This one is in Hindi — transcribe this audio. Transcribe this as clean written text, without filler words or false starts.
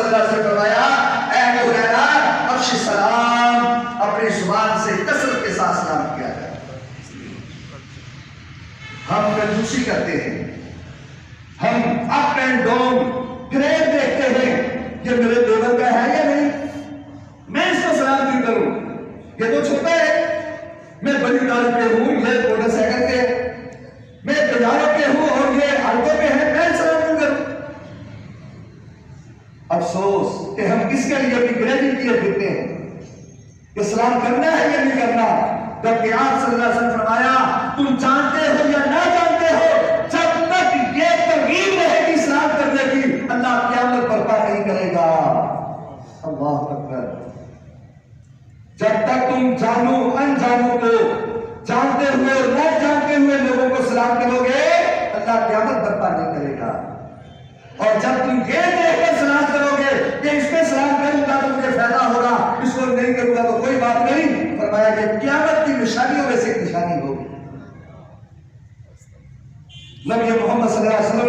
सल्लल्लाहु अलैहि वसल्लम फरमाया, ऐ अबू हुरैरा अफ्श सलाम, अपनी जुबान से कसरत के साथ सलाम किया जाए। हम कंजूसी करते हैं, हम अप एंड डाउन ग्रेड देखते हैं, ये मेरे देवर का है या नहीं, मैं इसको सलाम क्यों करूं, ये तो छोटा है, मैं बड़ी गाड़ी पे हूं, ये मोटरसाइकिल पे, मैं बाजारों पे हूं और ये ऑटो पे है, मैं सलाम क्यों करूं। अफसोस कि हम इसके लिए भी ग्रेडिंग किए फिरते हैं कि सलाम करना है या नहीं करना, जबकि आप सल्लल्लाहु अलैहि वसल्लम फरमाया, तुम जानते हो या ना जानते हो, जब तक ये तरगीब रहेगी सलाम करने की, अल्लाह क़यामत बर्पा नहीं करेगा। अल्लाह अकबर। जब तक तुम जानू अनजानू को जानते हुए और न जानते हुए लोगों को सलाम करोगे, अल्लाह क़यामत बर्पा नहीं करेगा। और जब तुम ये देखकर सलाम करोगे कि इसमें सलाम करूंगा तो मुझे फायदा होगा, इसको नहीं करूंगा तो कोई बात नहीं, फरमाया कि क़यामत की निशानियों में से एक निशानी होगी। नबी मोहम्मद सल्लल्लाहु अलैहि वसल्लम